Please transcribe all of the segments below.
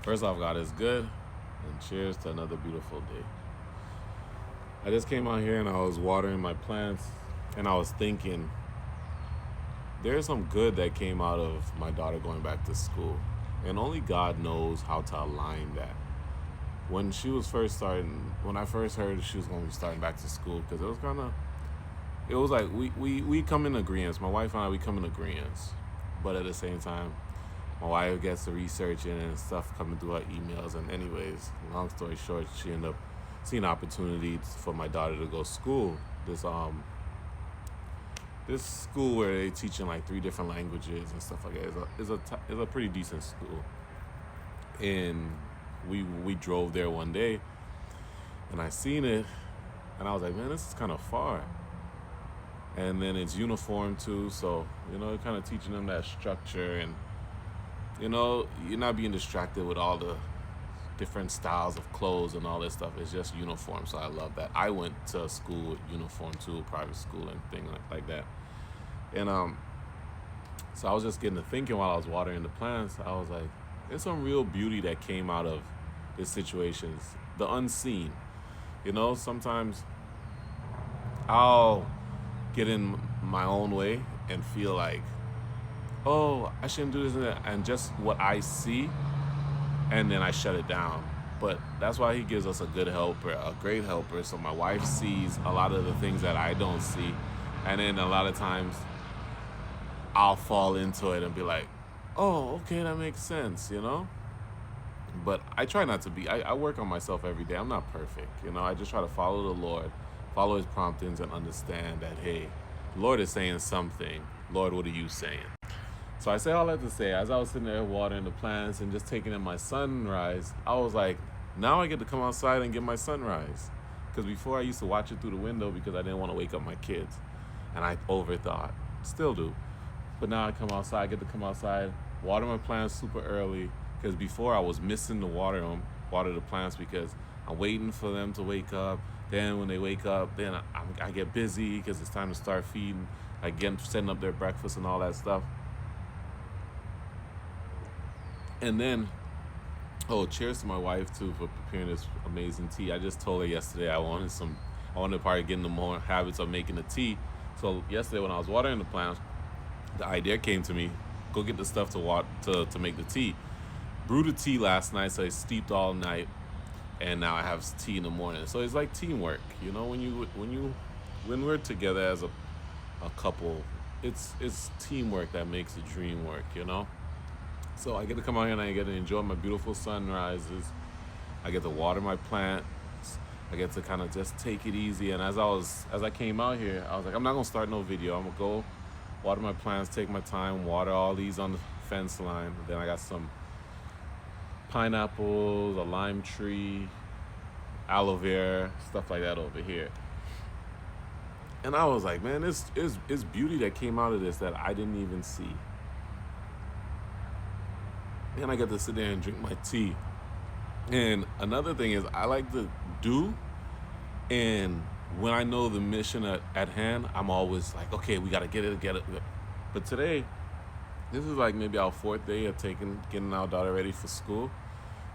First off, God is good, and cheers to another beautiful day. I just came out here and I was watering my plants, and I was thinking there's some good that came out of my daughter going back to school, and only God knows how to align that. When she was first starting, when I first heard she was going to be starting back to school, because it was like we come in agreement. My wife and I, we come in agreement, but at the same time, my wife gets to researching and stuff coming through her emails. And anyways, long story short, she ended up seeing opportunities for my daughter to go to school. This school where they teaching like three different languages and stuff like that is a pretty decent school. And we drove there one day, and I seen it, and I was like, man, this is kind of far. And then it's uniform too, so kind of teaching them that structure, and you're not being distracted with all the different styles of clothes and all this stuff. It's just uniform, so I love that. I went to school with uniform too, private school and thing like that. And so I was just getting to thinking while I was watering the plants. I was like, there's some real beauty that came out of these situations, the unseen. Sometimes I'll get in my own way and feel like, oh, I shouldn't do this and that, and just what I see, and then I shut it down. But that's why he gives us a good helper, a great helper. So my wife sees a lot of the things that I don't see, and then a lot of times I'll fall into it and be like, oh, okay, that makes sense. But I try not to be. I work on myself every day. I'm not perfect. I just try to follow the Lord, follow his promptings, and understand that, hey, the Lord is saying something. Lord, what are you saying? So I say all that to say, as I was sitting there watering the plants and just taking in my sunrise, I was like, now I get to come outside and get my sunrise. Because before I used to watch it through the window because I didn't want to wake up my kids. And I overthought. Still do. But now I come outside, get to come outside, water my plants super early. Because before I was missing to water the plants because I'm waiting for them to wake up. Then when they wake up, then I get busy because it's time to start feeding, like setting up their breakfast and all that stuff. And then, oh, cheers to my wife too for preparing this amazing tea. I just told her yesterday I wanted to probably get in the more habits of making the tea. So yesterday when I was watering the plants, the idea came to me: go get the stuff to make the tea. Brewed the tea last night, so it steeped all night, and now I have tea in the morning. So it's like teamwork, when we're together as a couple, it's teamwork that makes the dream work. So I get to come out here and I get to enjoy my beautiful sunrises. I get to water my plants. I get to kind of just take it easy. And as I came out here, I was like, I'm not gonna start no video. I'm gonna go water my plants, take my time, water all these on the fence line. Then I got some pineapples, a lime tree, aloe vera, stuff like that over here. And I was like, man, it's beauty that came out of this that I didn't even see. And I get to sit there and drink my tea. And another thing is I like to do, and when I know the mission at hand, I'm always like, okay, we gotta get it. But today, this is like maybe our fourth day of getting our daughter ready for school.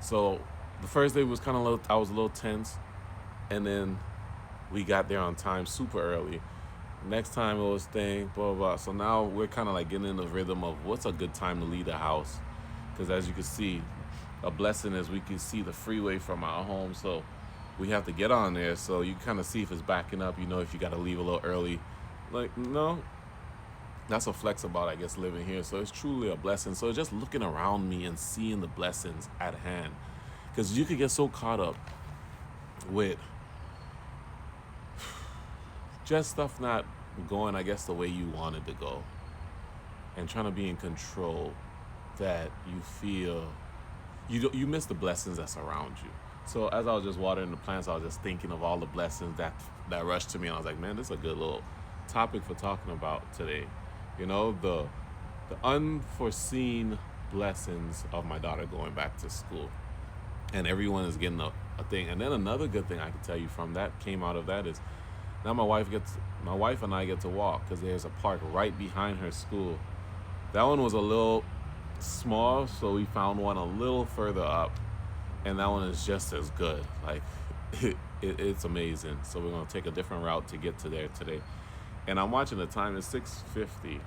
So the first day was I was a little tense, and then we got there on time super early. Next time it was staying, blah, blah, blah. So now we're kind of like getting in the rhythm of what's a good time to leave the house. Because as you can see, a blessing is we can see the freeway from our home. So we have to get on there. So you kind of see if it's backing up, if you got to leave a little early. Like, no, that's a flex about, I guess, living here. So it's truly a blessing. So just looking around me and seeing the blessings at hand. Because you could get so caught up with just stuff not going, I guess, the way you wanted to go, and trying to be in control, that you feel you miss the blessings that's around you. So as I was just watering the plants, I was just thinking of all the blessings that rushed to me, and I was like, man, this is a good little topic for talking about today. The unforeseen blessings of my daughter going back to school, and everyone is getting a thing. And then another good thing I can tell you from that came out of that is now my wife and I get to walk because there's a park right behind her school. That one was a little small, so we found one a little further up, and that one is just as good. Like it's amazing. So we're gonna take a different route to get to there today. And I'm watching the time. It's 6:50.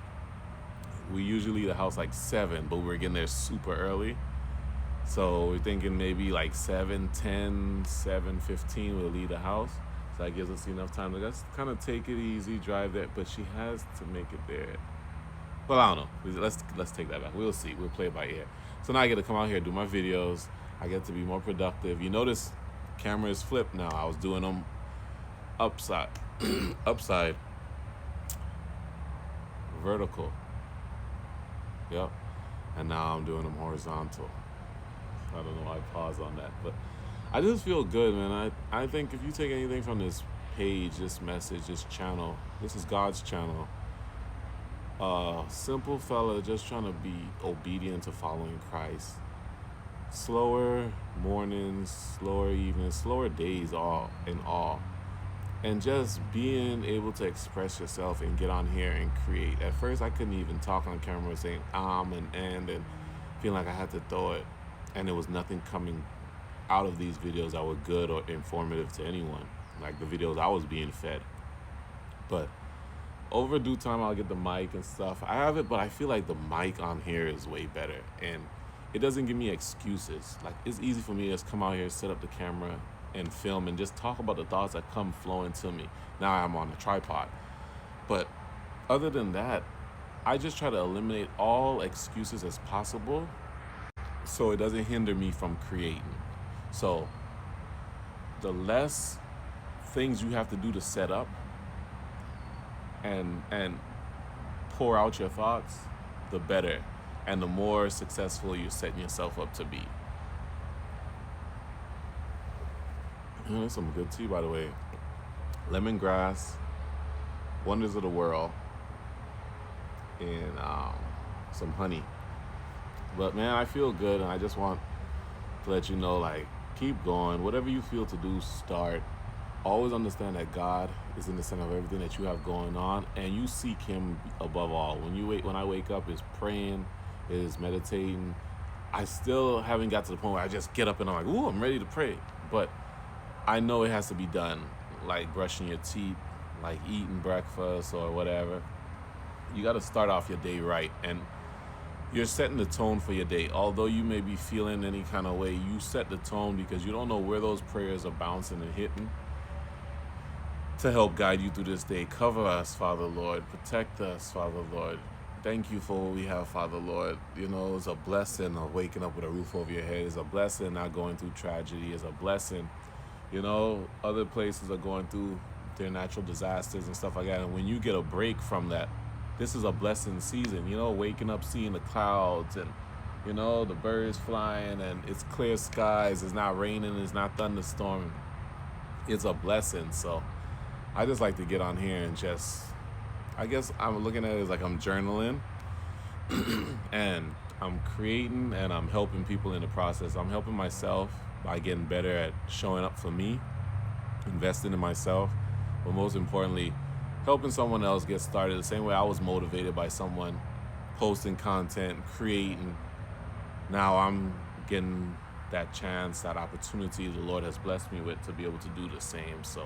We usually leave the house like 7, but we're getting there super early. So we're thinking maybe like 7:10, 7:15 we'll leave the house. So that gives us enough time to just kind of take it easy, drive that. But she has to make it there. Well, I don't know. Let's take that back. We'll see. We'll play it by ear. So now I get to come out here, do my videos. I get to be more productive. You notice camera is flipped now. I was doing them upside, upside, vertical. Yep. And now I'm doing them horizontal. I don't know why I paused on that, but I just feel good, man. I think if you take anything from this page, this message, this channel, this is God's channel. Simple fella just trying to be obedient to following Christ. Slower mornings, slower evenings, slower days, all in all. And just being able to express yourself and get on here and create. At first, I couldn't even talk on camera saying and feeling like I had to throw it. And there was nothing coming out of these videos that were good or informative to anyone, like the videos I was being fed. But over due time, I'll get the mic and stuff. I have it, but I feel like the mic on here is way better. And it doesn't give me excuses. Like, it's easy for me to just come out here, set up the camera, and film and just talk about the thoughts that come flowing to me. Now I'm on a tripod. But other than that, I just try to eliminate all excuses as possible so it doesn't hinder me from creating. So the less things you have to do to set up and pour out your thoughts, the better, and the more successful you're setting yourself up to be. That's some good tea, by the way. Lemongrass, Wonders of the World, and some honey. But man, I feel good, and I just want to let you know, like, keep going. Whatever you feel to do, start. Always understand that God is in the center of everything that you have going on, and you seek Him above all. When I wake up, is praying, is meditating. I still haven't got to the point where I just get up and I'm like, ooh, I'm ready to pray. But I know it has to be done, like brushing your teeth, like eating breakfast or whatever. You got to start off your day right, and you're setting the tone for your day. Although you may be feeling any kind of way, you set the tone because you don't know where those prayers are bouncing and hitting to help guide you through this day. Cover us, Father Lord. Protect us, Father Lord. Thank you for what we have, Father Lord. You know, it's a blessing of waking up with a roof over your head. It's a blessing not going through tragedy. It's a blessing. You know, other places are going through their natural disasters and stuff like that. And when you get a break from that, this is a blessing season. You know, waking up, seeing the clouds and, you know, the birds flying and it's clear skies. It's not raining. It's not thunderstorming. It's a blessing. So I just like to get on here and just, I guess I'm looking at it as like I'm journaling and I'm creating and I'm helping people in the process. I'm helping myself by getting better at showing up for me, investing in myself, but most importantly, helping someone else get started the same way I was motivated by someone posting content, creating. Now I'm getting that chance, that opportunity the Lord has blessed me with to be able to do the same. So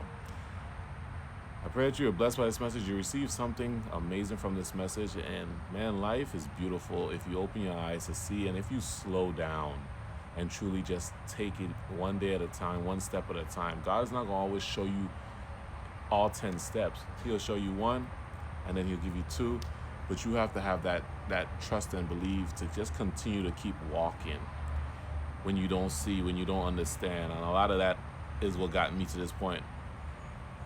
I pray that you are blessed by this message. You receive something amazing from this message. And man, life is beautiful if you open your eyes to see and if you slow down and truly just take it one day at a time, one step at a time. God is not going to always show you all 10 steps. He'll show you one and then he'll give you 2. But you have to have that trust and belief to just continue to keep walking when you don't see, when you don't understand. And a lot of that is what got me to this point.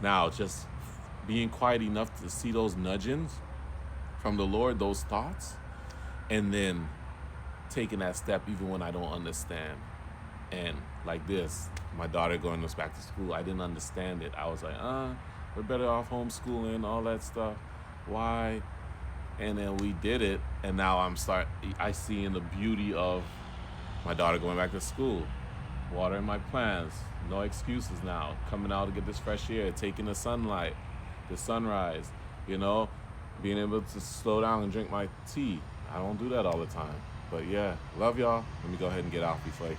Now, just being quiet enough to see those nudgings from the Lord, those thoughts, and then taking that step even when I don't understand. And like this, my daughter going back to school, I didn't understand it. I was like, we're better off homeschooling, all that stuff. Why? And then we did it, and now I see in the beauty of my daughter going back to school, watering my plants, no excuses now, coming out to get this fresh air, taking the sunlight, the sunrise, being able to slow down and drink my tea. I don't do that all the time. But yeah, love y'all. Let me go ahead and get off before I